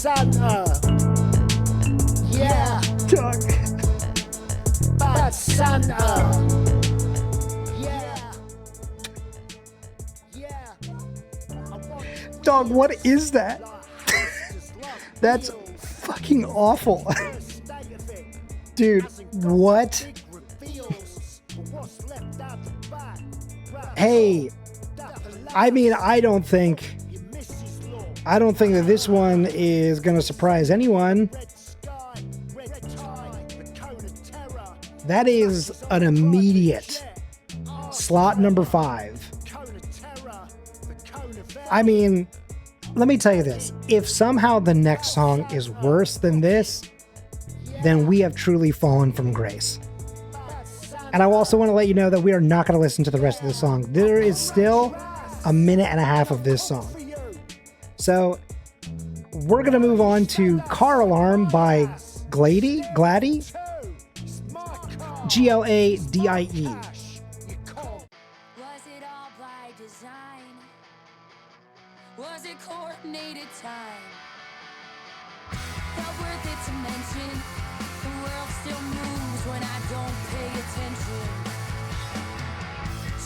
Santa. Yeah. Dog. Bad Santa. Dog, what is that? That's fucking awful. Dude, what? Hey, I mean, I don't think that this one is going to surprise anyone. That is an immediate slot number 5. I mean, let me tell you this. If somehow the next song is worse than this, then we have truly fallen from grace. And I also want to let you know that we are not going to listen to the rest of the song. There is still a minute and a half of this song. So we're going to move on to Car Alarm by Gladie. Gladie. Was it coordinated time? Felt worth it to mention. The world still moves when I don't pay attention.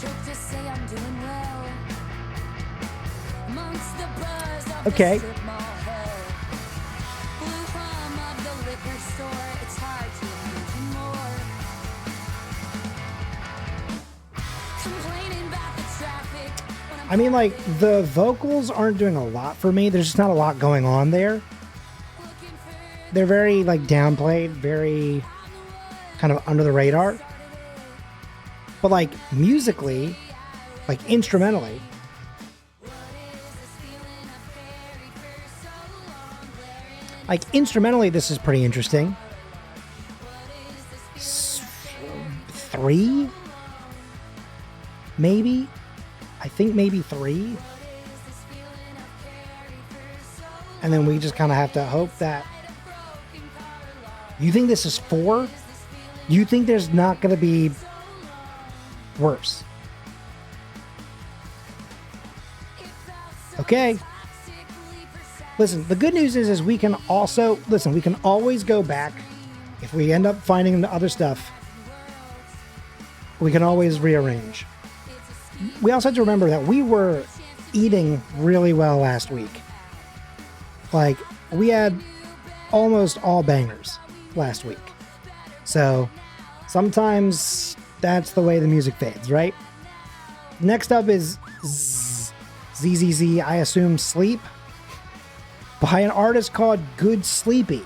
Choke to say I'm doing well. Amongst the buzz of Okay. the strip mall hell. Blue hum of the liquor store. It's hard to imagine more. Complaining about the traffic. I mean, like, the vocals aren't doing a lot for me. There's just not a lot going on there. They're very, like, downplayed, very kind of under the radar. But, like, musically, like, instrumentally, this is pretty interesting. 3? Maybe? I think maybe 3. And then we just kind of have to hope that... You think this is 4? You think there's not going to be worse? Okay. Listen, the good news is we can also... Listen, we can always go back. If we end up finding the other stuff, we can always rearrange. We also have to remember that we were eating really well last week. Like, we had almost all bangers last week. So, sometimes that's the way the music fades, right? Next up is ZZZ, I assume Sleep, by an artist called Good Sleepy.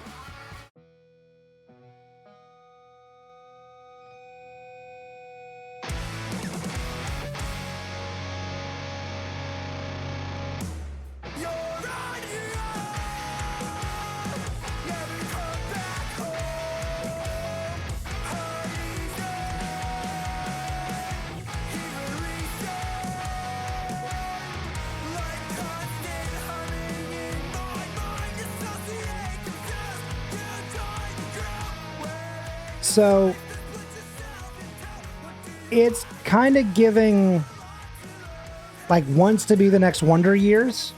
So it's kind of giving, like, wants to be the next Wonder Years.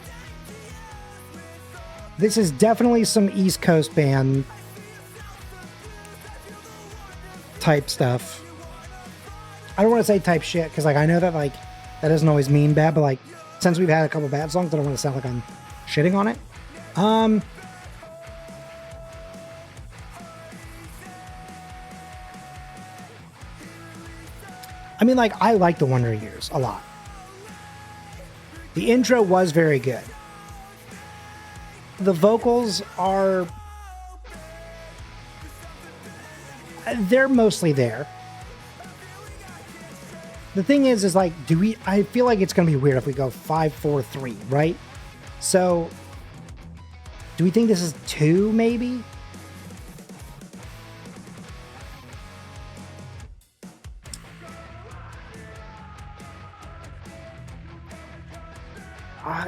This is definitely some East Coast band type stuff. I don't want to say type shit because, like, I know that, like, that doesn't always mean bad, but, like, since we've had a couple bad songs, I don't want to sound like I'm shitting on it. I mean, like, I like the Wonder Years a lot. The intro was very good. The vocals are... they're mostly there. The thing is like, I feel like it's going to be weird if we go 5, 4, 3, right? So, do we think this is 2, maybe?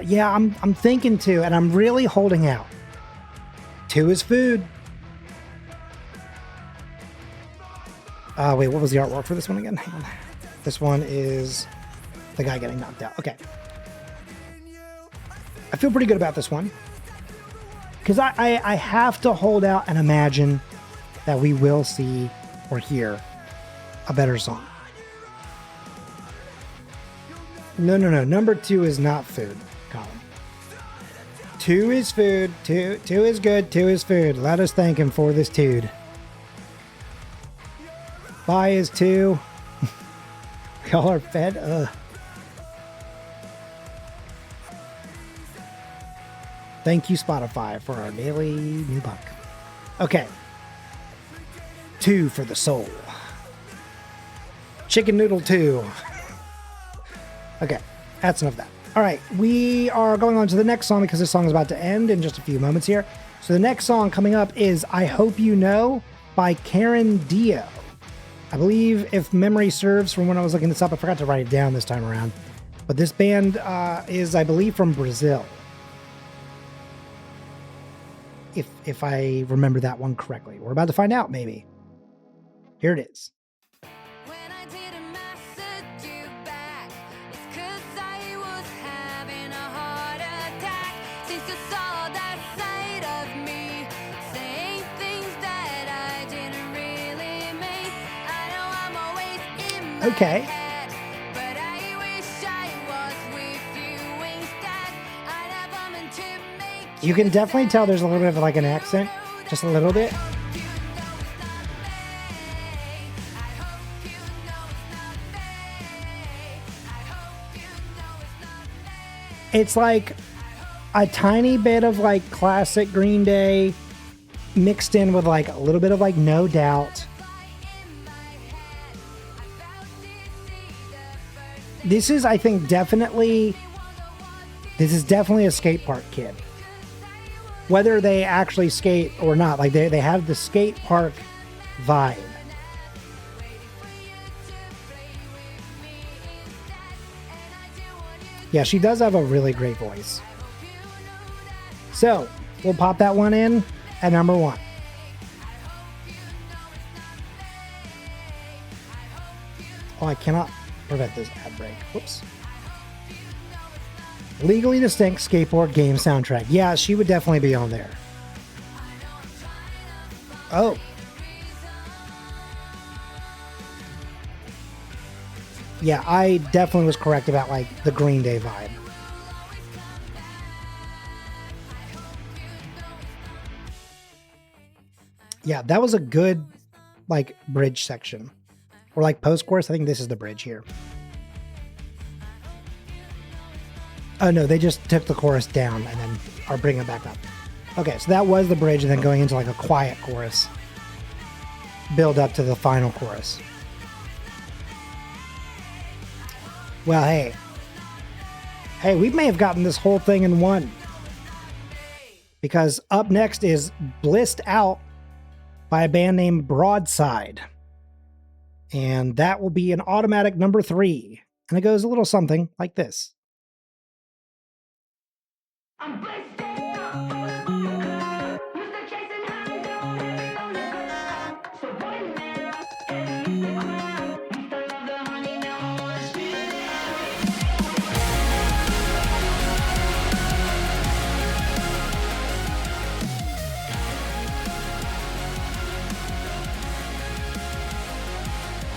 Yeah, I'm thinking 2, and I'm really holding out. 2 is food. Wait, what was the artwork for this one again? Hang on. This one is the guy getting knocked out. Okay. I feel pretty good about this one. because I have to hold out and imagine that we will see or hear a better song. No. Number 2 is not food, Colin. 2 is food. 2 is good. 2 is food. Let us thank him for this dude. Bye is 2. Y'all are fed. Thank you, Spotify, for our daily new buck. Okay. 2 for the soul. Chicken noodle 2. Okay, that's enough of that. All right, we are going on to the next song because this song is about to end in just a few moments here. So the next song coming up is I Hope You Know by Karen Dio. I believe, if memory serves from when I was looking this up, I forgot to write it down this time around. But this band is, I believe, from Brazil. If I remember that one correctly. We're about to find out, maybe. Here it is. When I didn't message you back, it's 'cause I was having a heart attack. Since you saw that side of me, saying things that I didn't really mean. I know I'm always in my Okay. head, but I wish I was with you instead. I never meant to make You can definitely tell there's a little bit of like an accent. Just a little bit. It's like a tiny bit of like classic Green Day mixed in with like a little bit of like No Doubt. This is, I think, definitely a skate park kid. Whether they actually skate or not, like they have the skate park vibe. Yeah, she does have a really great voice. So, we'll pop that one in at number 1. Oh, I cannot prevent this ad break. Whoops. Legally Distinct Skateboard Game Soundtrack. Yeah, she would definitely be on there. Oh. Yeah, I definitely was correct about like the Green Day vibe. Yeah, that was a good like bridge section. Or like post-chorus. I think this is the bridge here. Oh no, they just took the chorus down and then are bringing it back up. Okay, so that was the bridge and then going into like a quiet chorus. Build up to the final chorus. Well, hey, we may have gotten this whole thing in one. Because up next is Blissed Out by a band named Broadside. And that will be an automatic number 3. And it goes a little something like this. I'm blessed out, Mr. Chasing High, oh no. So one man, the crowd, used to love the honey, now I wanna spit it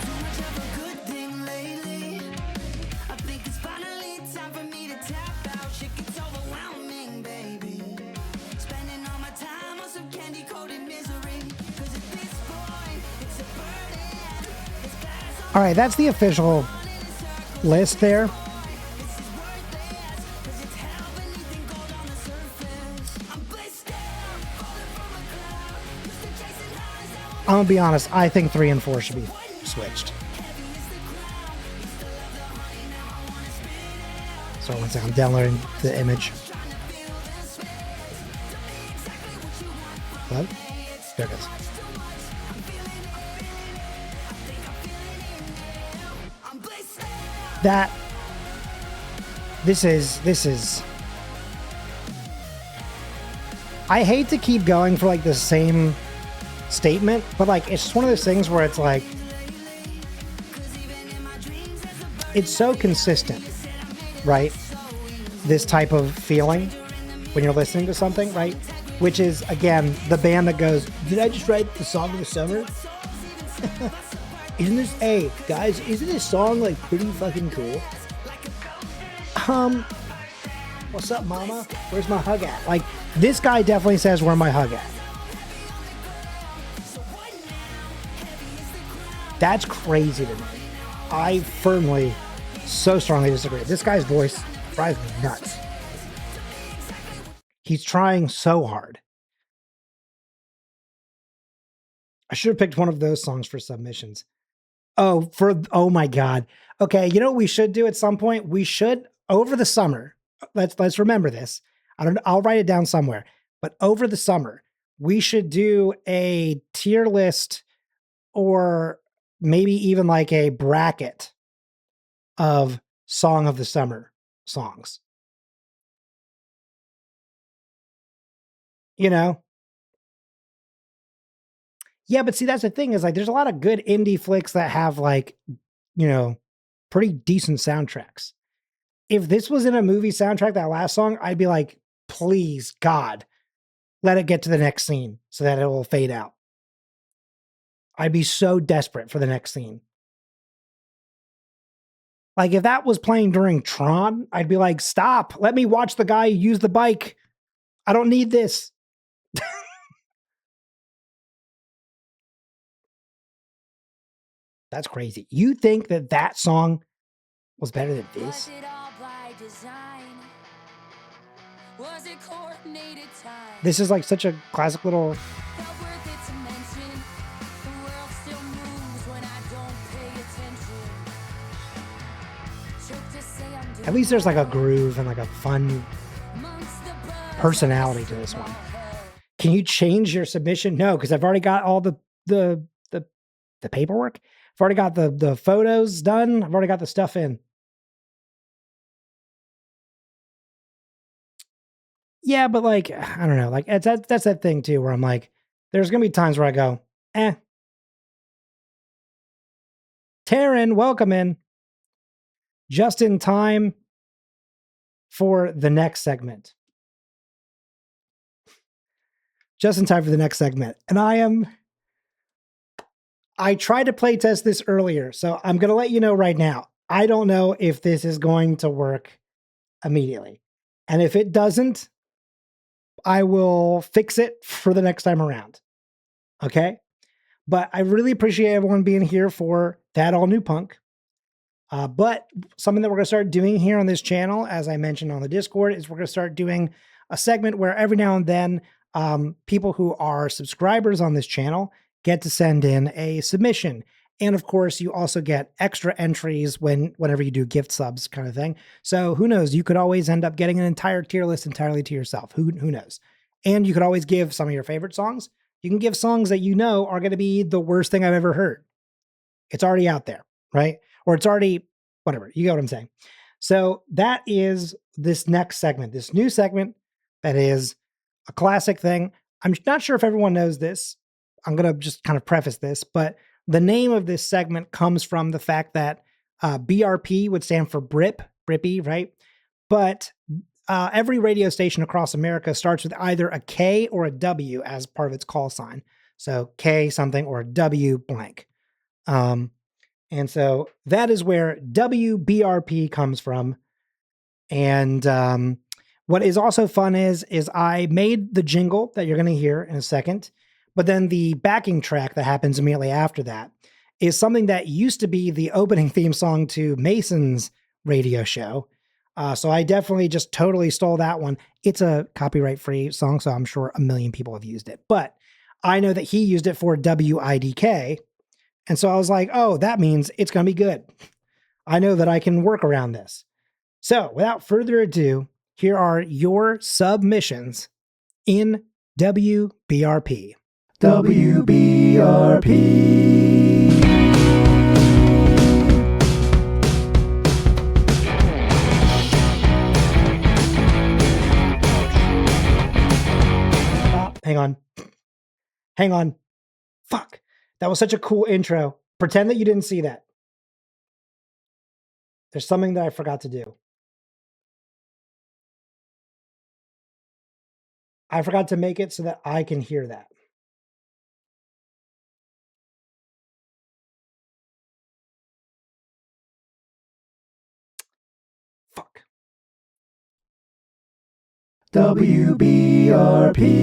Too much of a good thing lately. I think it's finally time for me to tap out. Shit gets overwhelming, baby. Spending all my time on some candy-coated misery. 'Cause at this point, it's a burden. It's glass All right, that's the official list there. this is worthless. 'Cause it's hell beneath and gold on the surface. I'm blissed out, falling from a cloud. Used to chasing highs, now I'm I'm gonna be honest, I think 3 and 4 should be switched. heavy as the crown. Used to love the honey, now I wanna spit it out. So one second, I'm downloading the image. Hello? There it is. That this is I hate to keep going for like the same statement, but like it's just one of those things where it's like it's so consistent, right? This type of feeling when you're listening to something, right? which is, again, the band that goes, did I just write the song of the summer? Isn't this, hey, guys, isn't this song, like, pretty fucking cool? What's up, mama? Where's my hug at? Like, this guy definitely says, where my hug at? That's crazy to me. I firmly, so strongly disagree. This guy's voice drives me nuts. He's trying so hard. I should have picked one of those songs for submissions. Oh my God. Okay, you know what we should do at some point? We should, over the summer, let's remember this. I'll write it down somewhere. But over the summer, we should do a tier list or maybe even like a bracket of Song of the Summer songs. You know? Yeah, but see, that's the thing is like there's a lot of good indie flicks that have like, you know, pretty decent soundtracks. If this was in a movie soundtrack, that last song, I'd be like, please, God, let it get to the next scene so that it will fade out. I'd be so desperate for the next scene. Like if that was playing during Tron, I'd be like, stop, let me watch the guy use the bike. I don't need this. That's crazy. You think that that song was better than this? Was it all by design? Was it coordinated time? This is like such a classic little. Felt worth it to mention. The world still moves when I don't pay attention. Joke to say I'm doing At least there's like a groove and like a fun amongst the birds, personality to this one. Can you change your submission? No, because I've already got all the paperwork. I've already got the photos done. I've already got the stuff in. Yeah, but like, I don't know. Like that's that thing too, where I'm like, there's gonna be times where I go, Taryn, welcome in. Just in time for the next segment. Just in time for the next segment. And I tried to play test this earlier, so I'm going to let you know right now. I don't know if this is going to work immediately. And if it doesn't, I will fix it for the next time around. Okay? But I really appreciate everyone being here for that all new punk. But something that we're going to start doing here on this channel, as I mentioned on the Discord, is we're going to start doing a segment where every now and then people who are subscribers on this channel get to send in a submission. And of course, you also get extra entries whenever you do gift subs kind of thing. So who knows? You could always end up getting an entire tier list entirely to yourself. Who knows? And you could always give some of your favorite songs. You can give songs that you know are going to be the worst thing I've ever heard. It's already out there, right? Or it's already, whatever. You get what I'm saying. So that is this next segment, this new segment that is a classic thing. I'm not sure if everyone knows this. I'm going to just kind of preface this, but the name of this segment comes from the fact that BRP would stand for Brippy, right? But every radio station across America starts with either a K or a W as part of its call sign. So K something or W blank. And so that is where WBRP comes from. And what is also fun is I made the jingle that you're going to hear in a second. But then the backing track that happens immediately after that is something that used to be the opening theme song to Mason's radio show. So I definitely just totally stole that one. It's a copyright-free song, so I'm sure a million people have used it. But I know that he used it for WIDK. And so I was like, oh, that means it's going to be good. I know that I can work around this. So without further ado, here are your submissions in WBRP. WBRP. Hang on. Fuck. That was such a cool intro. Pretend that you didn't see that. There's something that I forgot to do. I forgot to make it so that I can hear that. Fuck. WBRP.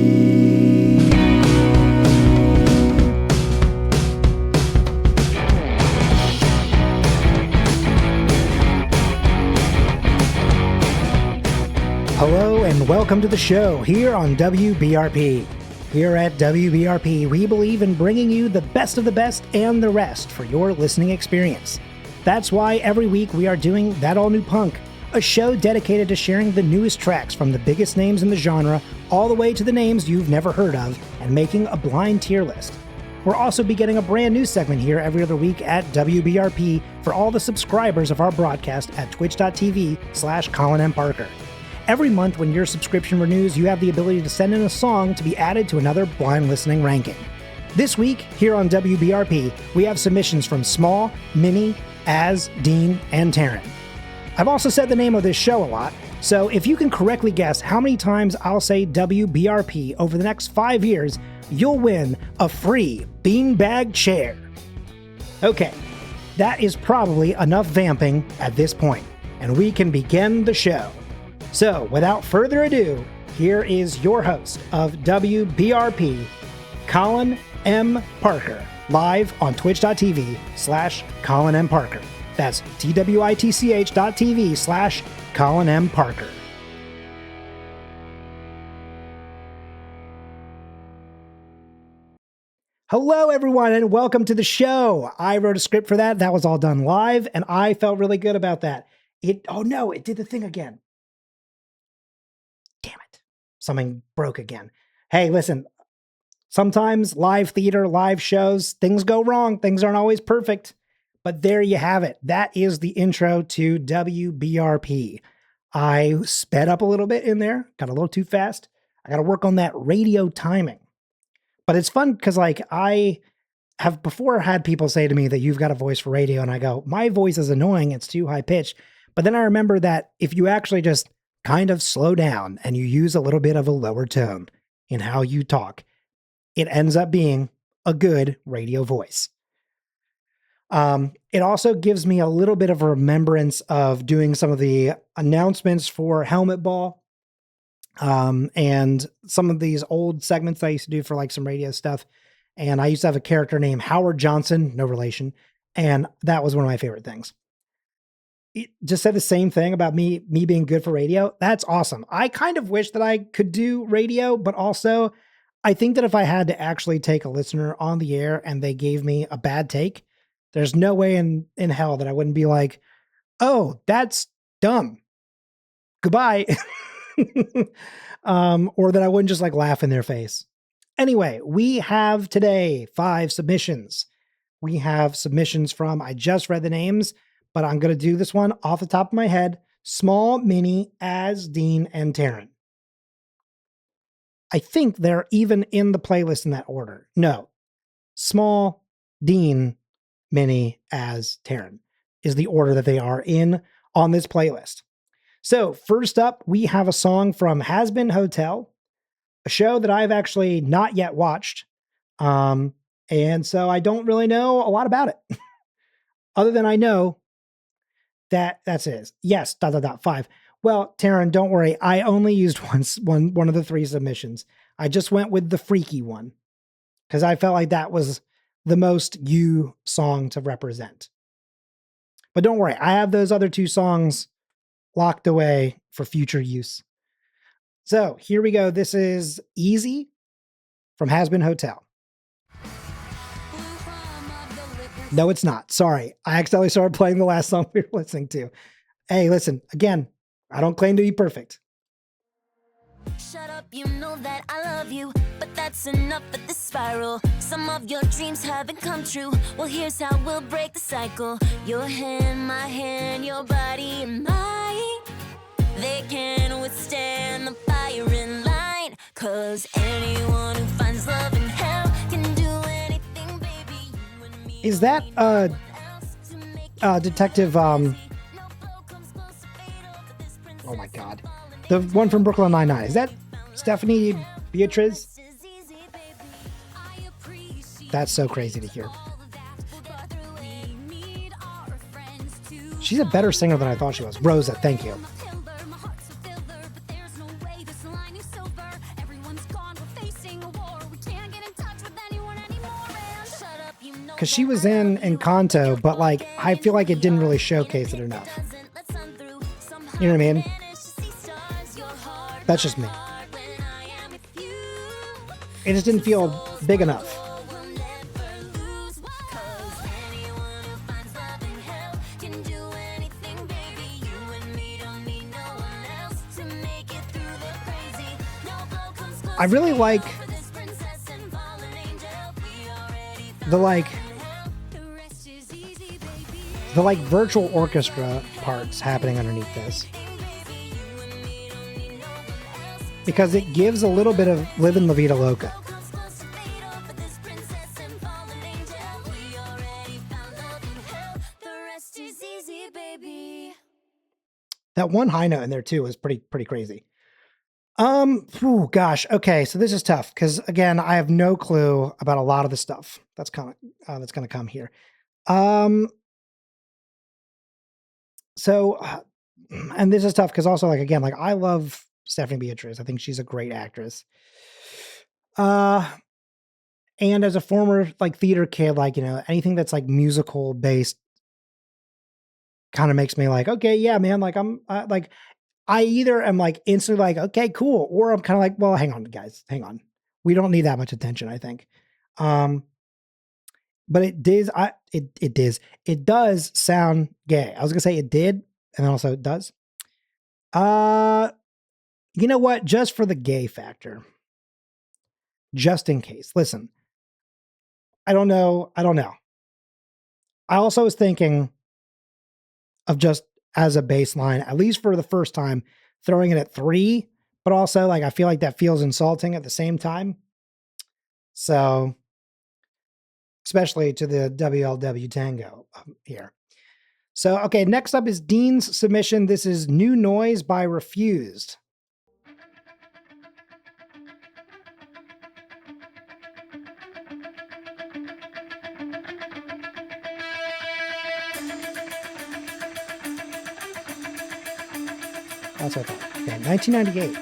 Hello and welcome to the show here on WBRP. Here at WBRP, we believe in bringing you the best of the best and the rest for your listening experience. That's why every week we are doing That All New Punk, a show dedicated to sharing the newest tracks from the biggest names in the genre, all the way to the names you've never heard of, and making a blind tier list. We'll also be getting a brand new segment here every other week at WBRP for all the subscribers of our broadcast at twitch.tv/Colin M. Parker. Every month when your subscription renews, you have the ability to send in a song to be added to another blind listening ranking. This week, here on WBRP, we have submissions from Small, Mini, Az, Dean, and Taryn. I've also said the name of this show a lot, so if you can correctly guess how many times I'll say WBRP over the next 5 years, you'll win a free beanbag chair. Okay, that is probably enough vamping at this point, and we can begin the show. So, without further ado, here is your host of WBRP, Colin M. Parker, live on twitch.tv/Colin M. Parker. That's twitch.tv/Colin M. Parker. Hello, everyone, and welcome to the show. I wrote a script for that. That was all done live, and I felt really good about that. Oh no, it did the thing again. Damn it. Something broke again. Hey, listen, sometimes live theater, live shows, things go wrong. Things aren't always perfect. But there you have it. That is the intro to WBRP. I sped up a little bit in there, got a little too fast. I got to work on that radio timing. But it's fun because, like, I have before had people say to me that you've got a voice for radio, and I go, my voice is annoying. It's too high pitched. But then I remember that if you actually just kind of slow down and you use a little bit of a lower tone in how you talk, it ends up being a good radio voice. It also gives me a little bit of a remembrance of doing some of the announcements for Helmet Ball, and some of these old segments that I used to do for like some radio stuff. And I used to have a character named Howard Johnson, no relation. And that was one of my favorite things. It just said the same thing about me being good for radio. That's awesome. I kind of wish that I could do radio, but also I think that if I had to actually take a listener on the air and they gave me a bad take, there's no way in hell that I wouldn't be like, oh, that's dumb. Goodbye. Or that I wouldn't just like laugh in their face. Anyway, we have today 5 submissions. We have submissions from, I just read the names, but I'm going to do this one off the top of my head. Small, Mini, Az, Dean, and Taryn. I think they're even in the playlist in that order. No. Small, Dean, Mini, Az, Taryn is the order that they are in on this playlist. So first up, we have a song from Hazbin Hotel, a show that I've actually not yet watched. And so I don't really know a lot about it. Other than I know that's it. Yes, ... 5. Well, Taryn, don't worry. I only used one of the 3 submissions. I just went with the freaky one because I felt like that was the most you song to represent. But don't worry. I have those other 2 songs locked away for future use. So here we go. This is Easy from Hazbin Hotel. No, it's not. Sorry. I accidentally started playing the last song we were listening to. Hey, listen, again, I don't claim to be perfect. Shut up, you know that I love you, but that's enough of this spiral. Some of your dreams haven't come true. Well, here's how we'll break the cycle. Your hand, my hand, your body and mine. They can withstand the fire in line. 'Cause anyone who finds love in hell can do anything, baby. You and me. Is that Detective oh my god, the one from Brooklyn Nine-Nine, is that Stephanie Beatrice. That's so crazy to hear. She's a better singer than I thought she was. Rosa, thank you. Because she was in Encanto, but like I feel like it didn't really showcase it enough. You know what I mean? That's just me. It just didn't feel big enough. I really like the virtual orchestra parts happening underneath this, because it gives a little bit of Livin' La Vida Loca. That one high note in there too is pretty crazy. Gosh. Okay. So this is tough because again, I have no clue about a lot of the stuff that's going to come here. And this is tough because also like, again, like I love Stephanie Beatriz. I think she's a great actress. And as a former like theater kid, like, you know, anything that's like musical based kind of makes me like, okay, yeah, man. Like I either am like instantly like, okay, cool. Or I'm kind of like, well, hang on guys, hang on. We don't need that much attention, I think. But it does sound gay. I was gonna say it did, and also it does. You know what? Just for the gay factor, just in case. Listen, I don't know. I also was thinking of just as a baseline, at least for the first time, throwing it at 3, but also like I feel like that feels insulting at the same time. So, especially to the WLW Tango here. So, okay, next up is Dean's submission. This is New Noise by Refused. That's what I thought. Okay, 1998.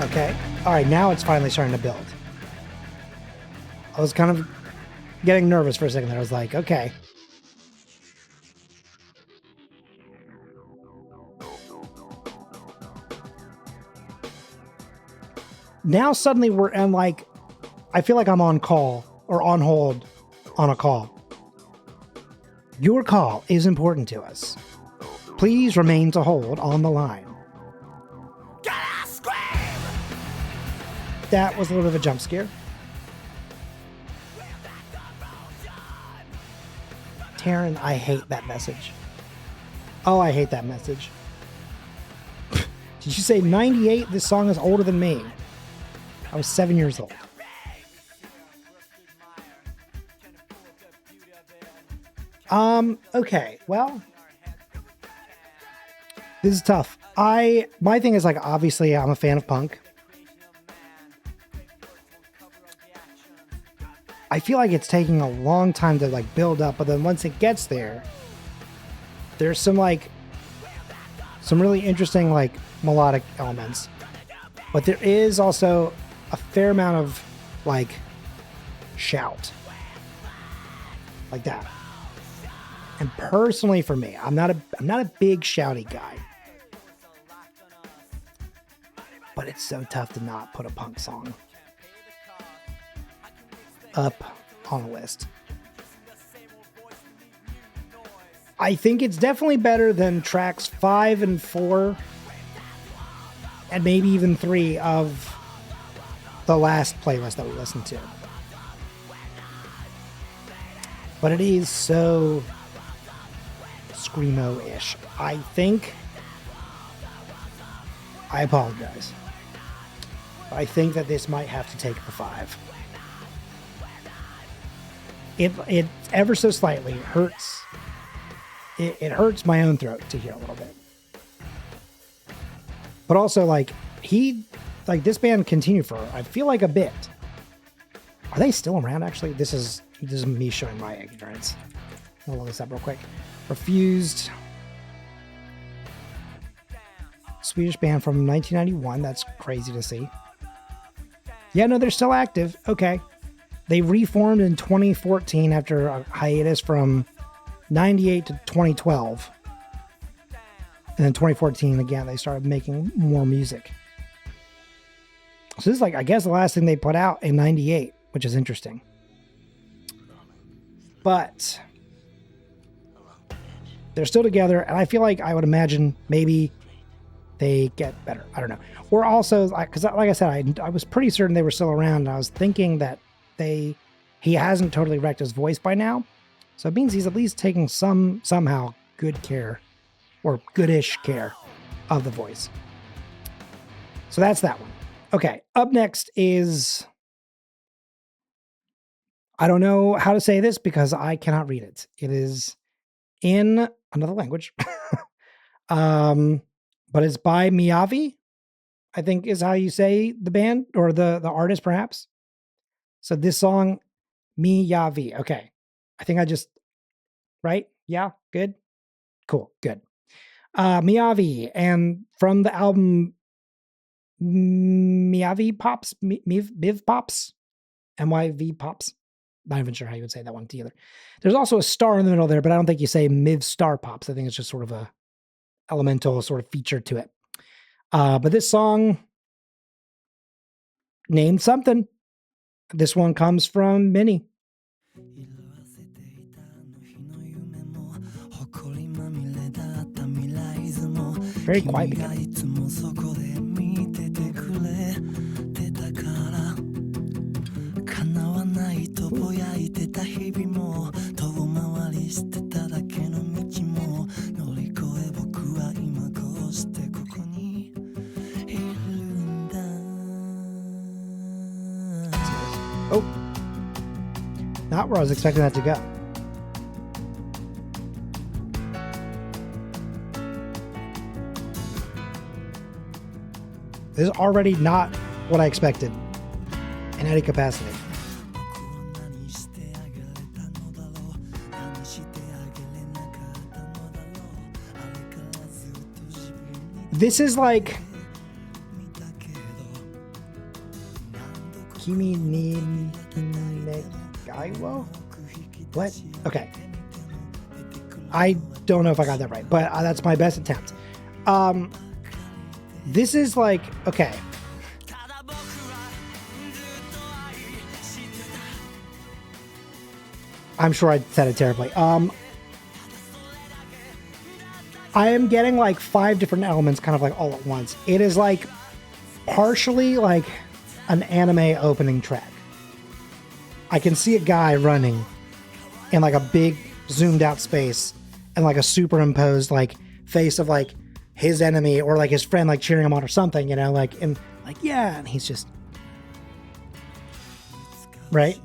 Okay. All right, now it's finally starting to build. I was kind of getting nervous for a second there. I was like, okay. Now suddenly I feel like I'm on call or on hold on a call. Your call is important to us. Please remain to hold on the line. That was a little bit of a jump scare. Taryn, I hate that message. Oh, I hate that message. Did you say 98? This song is older than me. I was 7 years old. Okay, well, this is tough. My thing is like, obviously I'm a fan of punk. I feel like it's taking a long time to like build up, but then once it gets there, there's some really interesting like melodic elements, but there is also a fair amount of like shout like that. And personally for me, I'm not a big shouty guy, but it's so tough to not put a punk song up on a list. I think it's definitely better than tracks 5 and 4 and maybe even 3 of the last playlist that we listened to. But it is so screamo-ish. I apologize. I think that this might have to take the 5. It ever so slightly hurts. It hurts my own throat to hear a little bit. But also, this band continued for, I feel like, a bit. Are they still around, actually? This is me showing my ignorance. I'll look this up real quick. Refused. Swedish band from 1991. That's crazy to see. Yeah, no, they're still active. Okay. They reformed in 2014 after a hiatus from 98 to 2012. And then 2014, again, they started making more music. So this is I guess the last thing they put out in 98, which is interesting. But they're still together, and I feel like I would imagine maybe they get better. I don't know. Or also, because like I said, I was pretty certain they were still around, and I was thinking that he hasn't totally wrecked his voice by now. So it means he's at least taking somehow good care, or goodish care, of the voice. So that's that one. Okay, up next is, I don't know how to say this because I cannot read it. It is in another language. But it's by Miyavi, I think is how you say the band, or the artist perhaps. So this song, Miyavi. Okay. I think right? Yeah, good. Cool, good. Miyavi, and from the album Miyavi Pops, Miv Pops, MYV Pops. Not even sure how you would say that one either. There's also a star in the middle there, but I don't think you say Miv Star Pops. I think it's just sort of a elemental sort of feature to it. But this song named something. This one comes from Minnie. Very quiet beginning. Oh, not where I was expecting that to go. This is already not what I expected in any capacity. This is like Kimi ni Negaiwo? What? Okay. I don't know if I got that right, but that's my best attempt. This is like, okay. I'm sure I said it terribly. I am getting like 5 different elements kind of like all at once. It is like partially like an anime opening track. I can see a guy running in like a big zoomed out space and like a superimposed like face of like his enemy or like his friend like cheering him on or something, you know, like, and like, yeah, and he's just right.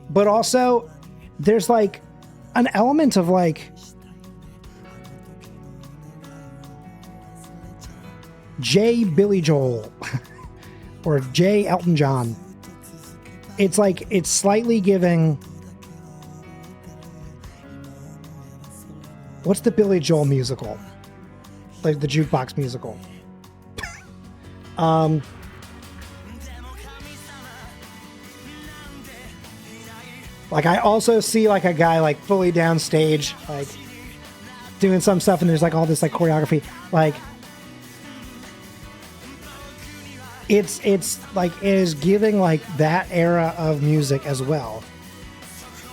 But also there's like an element of like J. Billy Joel or J. Elton John. It's like, it's slightly giving, what's the Billy Joel musical? Like the jukebox musical. Like I also see like a guy like fully downstage, like doing some stuff, and there's like all this like choreography. Like it's like it is giving like that era of music as well,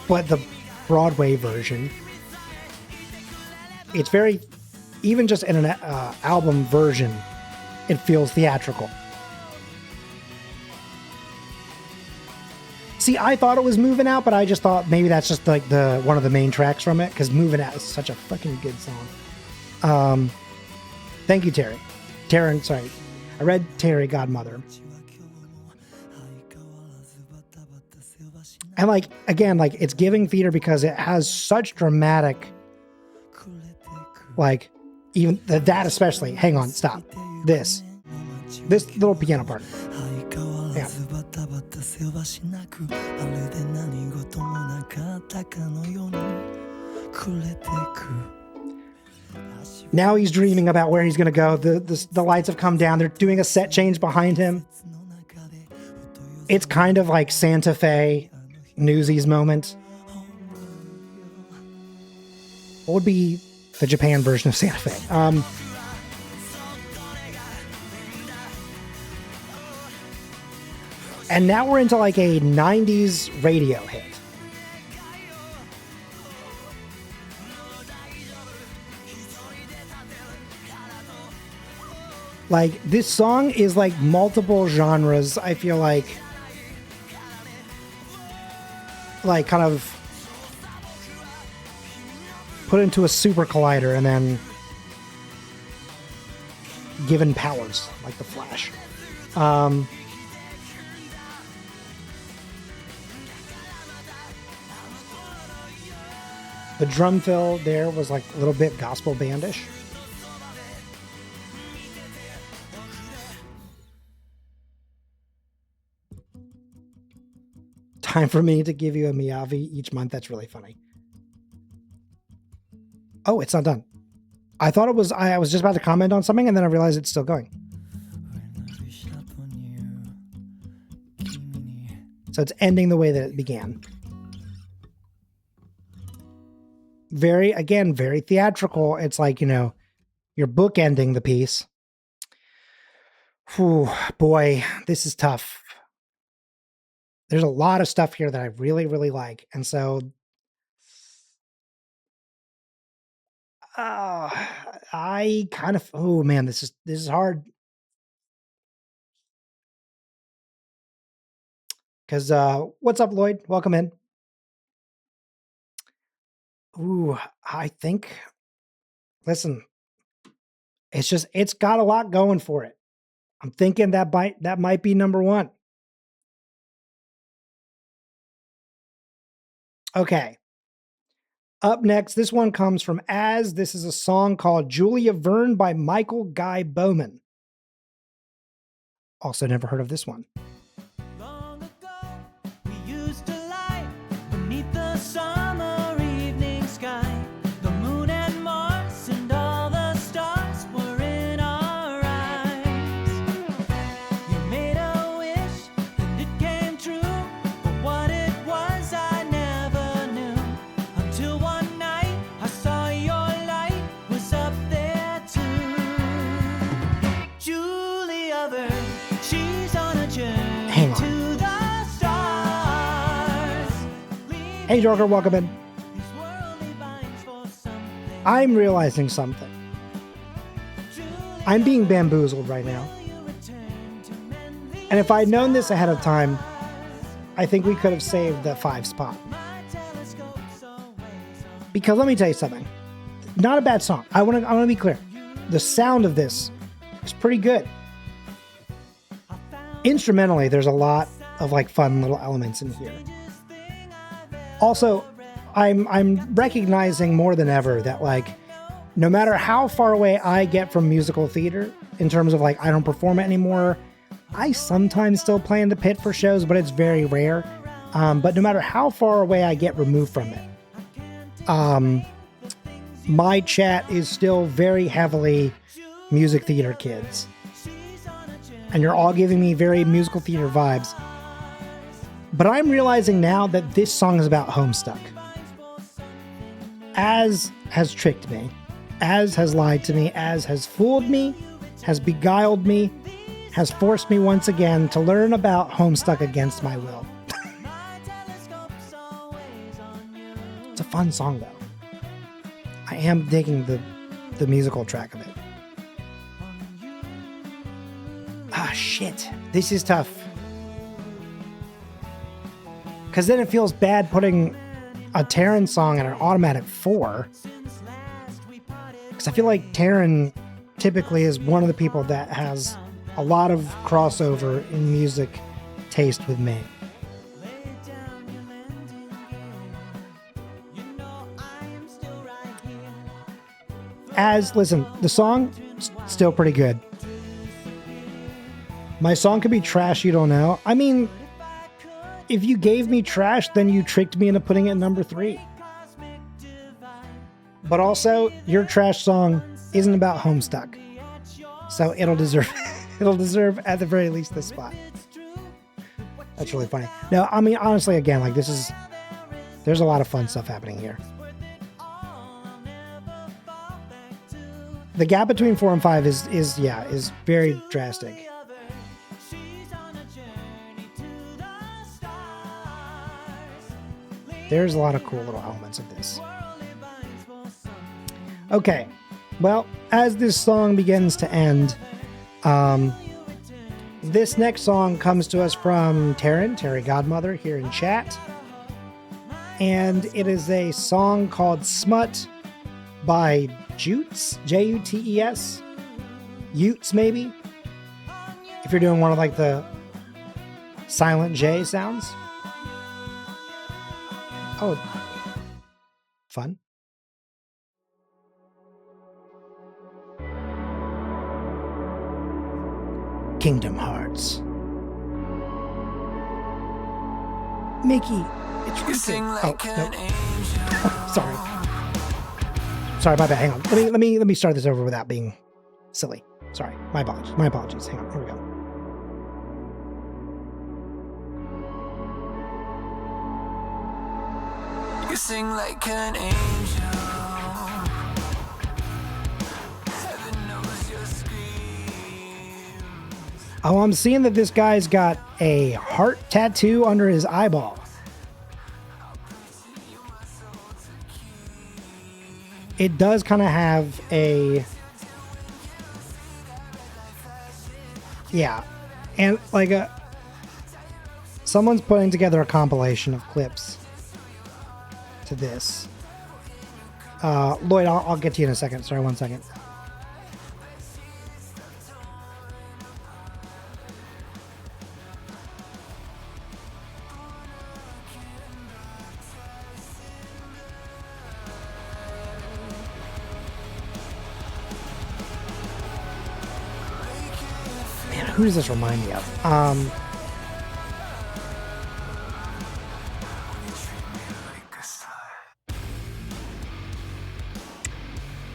but the Broadway version, it's very, even just in an album version, it feels theatrical. See, See, I thought it was Moving Out, but I just thought maybe that's just like the one of the main tracks from it, because Moving Out is such a fucking good song. Thank you, Terry. Taryn, sorry. I read Terry Godmother. And like, again, like it's giving theater because it has such dramatic, like, even that especially. Hang on, stop. This little piano part. Yeah. Now he's dreaming about where he's going to go. The lights have come down. They're doing a set change behind him. It's kind of like Santa Fe Newsies moment. What would be the Japan version of Santa Fe? And now we're into like a 90s radio hit. Like, this song is like multiple genres, I feel like kind of put into a super collider and then given powers like the Flash. The drum fill there was like a little bit gospel bandish. Time for me to give you a Miyavi each month. That's really funny. Oh, it's not done. I thought it was, I was just about to comment on something and then I realized it's still going. So it's ending the way that it began. Very theatrical. It's like, you know, you're bookending the piece. Whew, boy, this is tough. There's a lot of stuff here that I really, really like. And so I kind of, oh man, this is hard. Because what's up, Lloyd? Welcome in. Ooh, I think, listen, it's got a lot going for it. I'm thinking that might be number one. Okay. Up next, this one comes from Az. This is a song called Julia Verne by Michael Guy Bowman. Also never heard of this one. Long ago, we used to lie beneath the summer evening sky. The moon and Mars and all the stars were in our eyes. You made a wish and it came true, but what it was I never knew. Until one night I saw your light was up there too. Julia Verne, she's on a journey. Hang on. To the stars. Hey, Joker, welcome in. These worldly binds for something. I'm realizing something. I'm being bamboozled right now. And if I'd known this ahead of time, I think we could have saved the 5 spot. Because let me tell you something. Not a bad song. I want to be clear. The sound of this is pretty good. Instrumentally, there's a lot of like fun little elements in here. Also, I'm recognizing more than ever that like no matter how far away I get from musical theater in terms of like I don't perform it anymore, I sometimes still play in the pit for shows, but it's very rare. But no matter how far away I get removed from it, my chat is still very heavily music theater kids. And you're all giving me very musical theater vibes. But I'm realizing now that this song is about Homestuck. Az has tricked me. Az has lied to me. Az has fooled me, has beguiled me, has forced me once again to learn about Homestuck against my will. It's a fun song, though. I am digging the musical track of it. Ah, shit. This is tough. Because then it feels bad putting a Taryn song at an automatic 4. Because I feel like Taryn typically is one of the people that has a lot of crossover in music taste with me. Listen, the song still pretty good. My song could be trash, you don't know. I mean, if you gave me trash, then you tricked me into putting it number 3. But also, your trash song isn't about Homestuck. So it'll deserve at the very least this spot. That's really funny. No, I mean, honestly, again, like there's a lot of fun stuff happening here. The gap between 4 and 5 is very drastic. There's a lot of cool little elements of this. Okay, well, as this song begins to end, this next song comes to us from Terry Godmother here in chat. And it is a song called Smut by Jutes, Jutes, Jutes maybe, if you're doing one of like the silent J sounds. Oh, fun. Kingdom Hearts. Mickey, it's Rita. Oh, no. Sorry, my bad. Hang on. Let me start this over without being silly. Sorry, my apologies. Hang on. Here we go. You sing like an angel. Heaven knows your screams. Oh, I'm seeing that this guy's got a heart tattoo under his eyeball. It does kind of have a... Yeah. And like someone's putting together a compilation of clips to this. Lloyd, I'll get to you in a second. Sorry, 1 second. Man, who does this remind me of?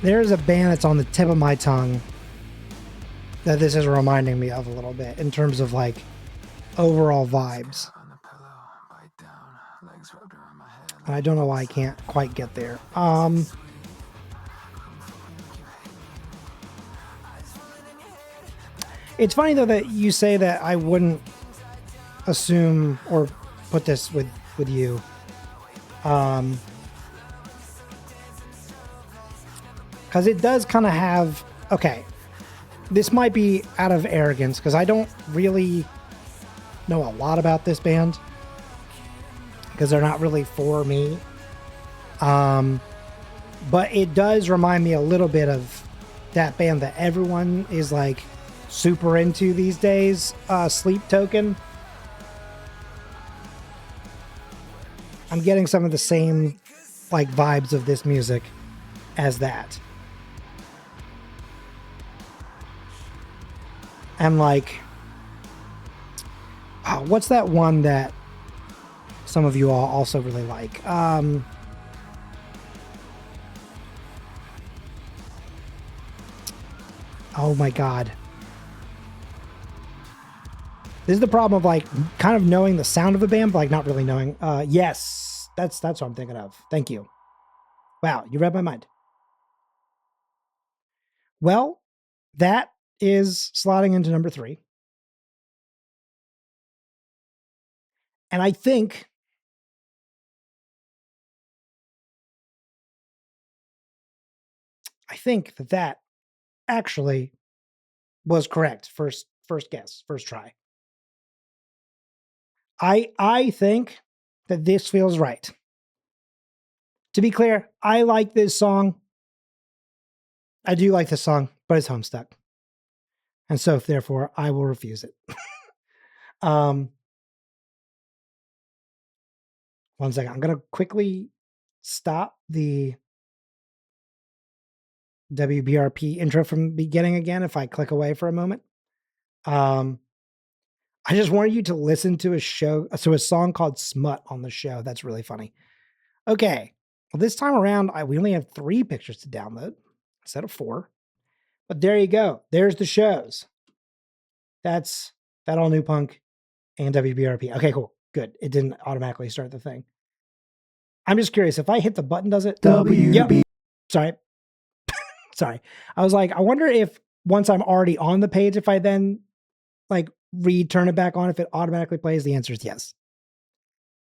There's a band that's on the tip of my tongue that this is reminding me of a little bit in terms of like overall vibes. And I don't know why I can't quite get there. It's funny though that you say that I wouldn't assume or put this with you. Because it does kind of have, okay, this might be out of arrogance because I don't really know a lot about this band because they're not really for me. But it does remind me a little bit of that band that everyone is like super into these days, Sleep Token. I'm getting some of the same like vibes of this music as that. And like, what's that one that some of you all also really like? Oh my God. This is the problem of like kind of knowing the sound of a band, but like not really knowing. Yes, that's what I'm thinking of. Thank you. Wow, you read my mind. Well, that is slotting into number 3. And I think that actually was correct. First guess, first try. I think that this feels right. To be clear, I like this song. I do like this song, but it's Homestuck. And so therefore I will refuse it. One second. I'm going to quickly stop the WBRP intro from beginning again if I click away for a moment. I just wanted you to listen to a song called Smut on the show. That's really funny. Okay. Well, this time around, we only have 3 pictures to download instead of 4. But there you go. There's the shows. That's that all new punk and WBRP. Okay, cool. Good. It didn't automatically start the thing. I'm just curious. If I hit the button, does it? Yep. Sorry. Sorry. I was like, I wonder if once I'm already on the page, if I then like turn it back on, if it automatically plays. The answer is yes.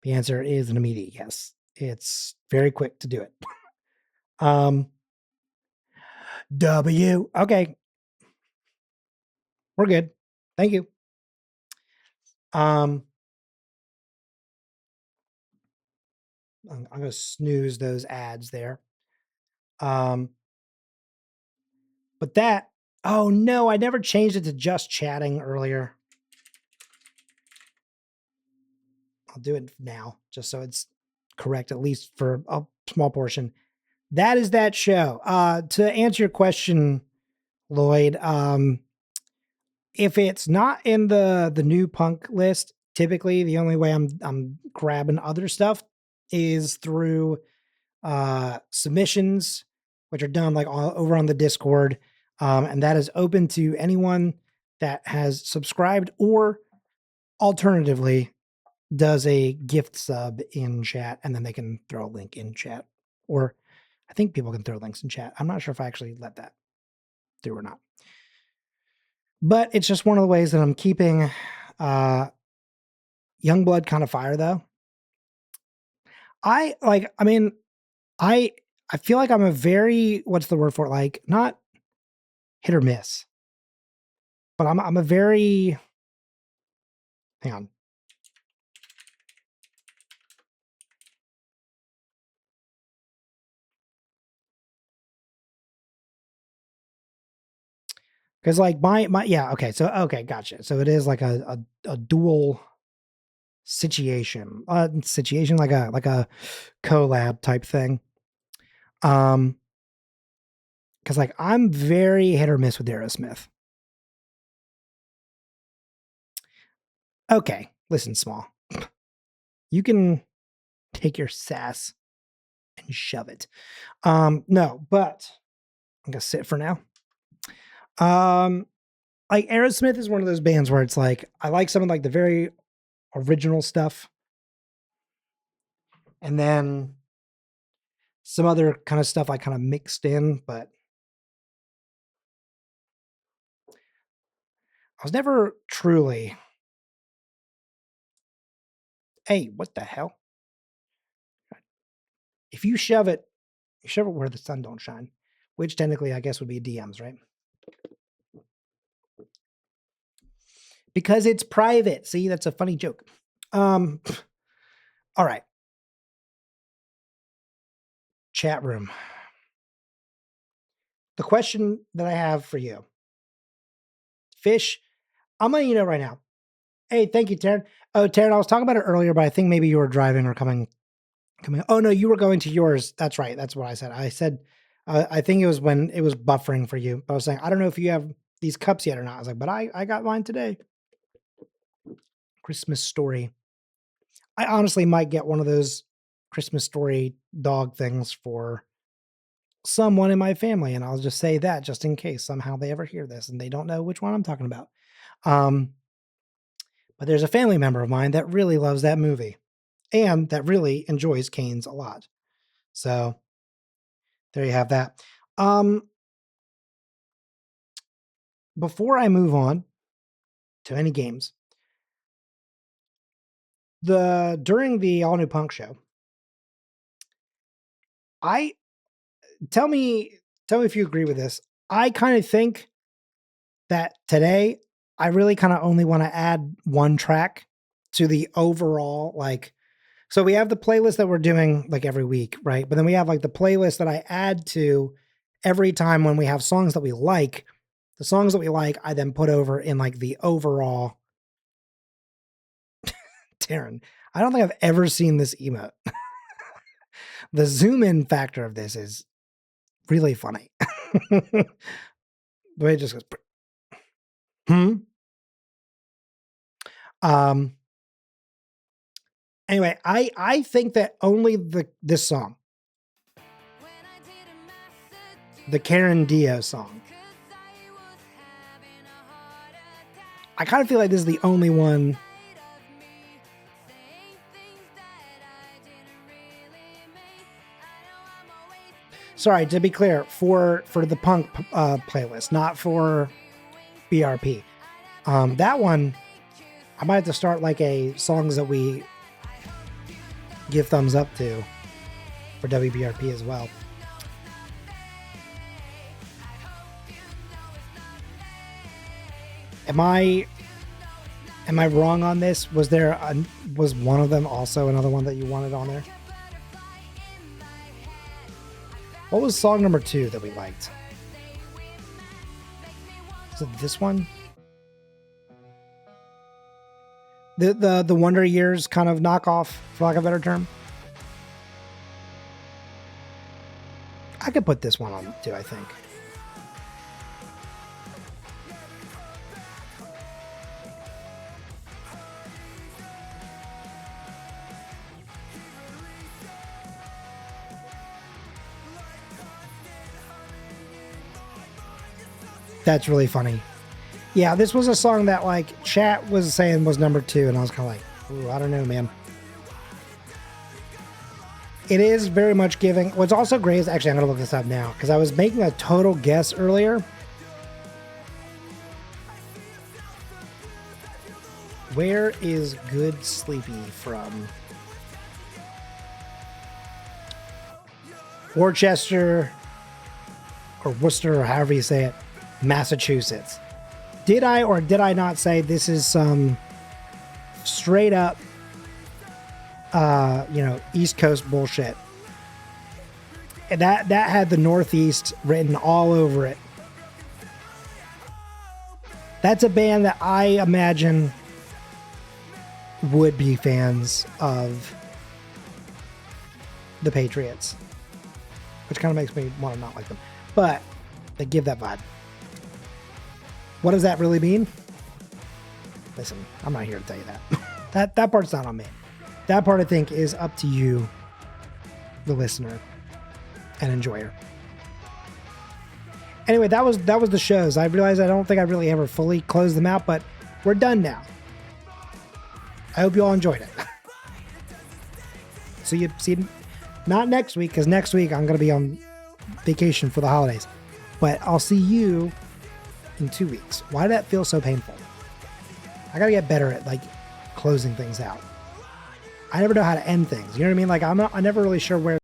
The answer is an immediate yes. It's very quick to do it. Okay. We're good. Thank you. I'm going to snooze those ads there. But that, oh no, I never changed it to just chatting earlier. I'll do it now just so it's correct, at least for a small portion. That is that show. To answer your question, Lloyd, if it's not in the new punk list, typically the only way I'm grabbing other stuff is through submissions, which are done like all over on the Discord. And that is open to anyone that has subscribed or alternatively does a gift sub in chat, and then they can throw a link in chat. Or I think people can throw links in chat. I'm not sure if I actually let that through or not. But it's just one of the ways that I'm keeping young blood kind of fire, though. I feel like I'm a very, what's the word for it? Like, not hit or miss, but I'm a very, hang on. Because like okay, gotcha. So it is like a dual situation, like a collab type thing. Because like I'm very hit or miss with Aerosmith. Okay, listen, Small. You can take your sass and shove it. No, but I'm gonna sit for now. Like Aerosmith is one of those bands where it's like I like some of like the very original stuff, and then some other kind of stuff I kind of mixed in, but I was never truly. Hey, what the hell? If you shove it where the sun don't shine, which technically I guess would be DMs, right? Because it's private. See, that's a funny joke. All right. Chat room. The question that I have for you, Fish, I'm letting you know right now. Hey, thank you, Taryn. Oh, Taryn, I was talking about it earlier, but I think maybe you were driving or coming. Oh no, you were going to yours. That's right. That's what I said. I said, I think it was when it was buffering for you. I was saying, I don't know if you have these cups yet or not. I was like, but I got mine today. Christmas Story. I honestly might get one of those Christmas Story dog things for someone in my family, and I'll just say that just in case somehow they ever hear this and they don't know which one I'm talking about. But there's a family member of mine that really loves that movie and that really enjoys Canes a lot. So there you have that. Before I move on to any games, during the All New Punk show, tell me if you agree with this. I kind of think that today I really kind of only want to add one track to the overall like So we have the playlist that we're doing like every week, right? But then we have like the playlist that I add to every time when we have songs that we like. The songs that we like, I then put over in like the overall. Taryn, I don't think I've ever seen this emote. The zoom in factor of this is really funny. The way it just goes. Anyway, I think that only this song, the Karen Dio song, I kind of feel like this is the only one. Sorry, to be clear, for the punk playlist, not for BRP. That one, I might have to start like a songs that we give thumbs up to for WBRP as well. Am I wrong on this? Was one of them also another one that you wanted on there? What was song number 2 that we liked? Is it this one? The Wonder Years kind of knockoff, for lack of a better term. I could put this one on too, I think. That's really funny. Yeah, this was a song that like chat was saying was number 2, and I was kind of like, ooh, I don't know, man. It is very much giving. What's also great is, actually, I'm going to look this up now because I was making a total guess earlier. Where is Good Sleepy from? Worcester or Worcester, or however you say it, Massachusetts. Did I or did I not say this is some straight up, East Coast bullshit? And that had the Northeast written all over it. That's a band that I imagine would be fans of the Patriots, which kind of makes me want to not like them, but they give that vibe. What does that really mean? Listen, I'm not here to tell you that. That part's not on me. That part, I think, is up to you, the listener and enjoyer. Anyway, that was the shows. I realized I don't think I really ever fully closed them out, but we're done now. I hope you all enjoyed it. So you see, not next week, because next week I'm going to be on vacation for the holidays. But I'll see you in 2 weeks. Why did that feel so painful? I got to get better at like closing things out. I never know how to end things. You know what I mean? Like I'm never really sure where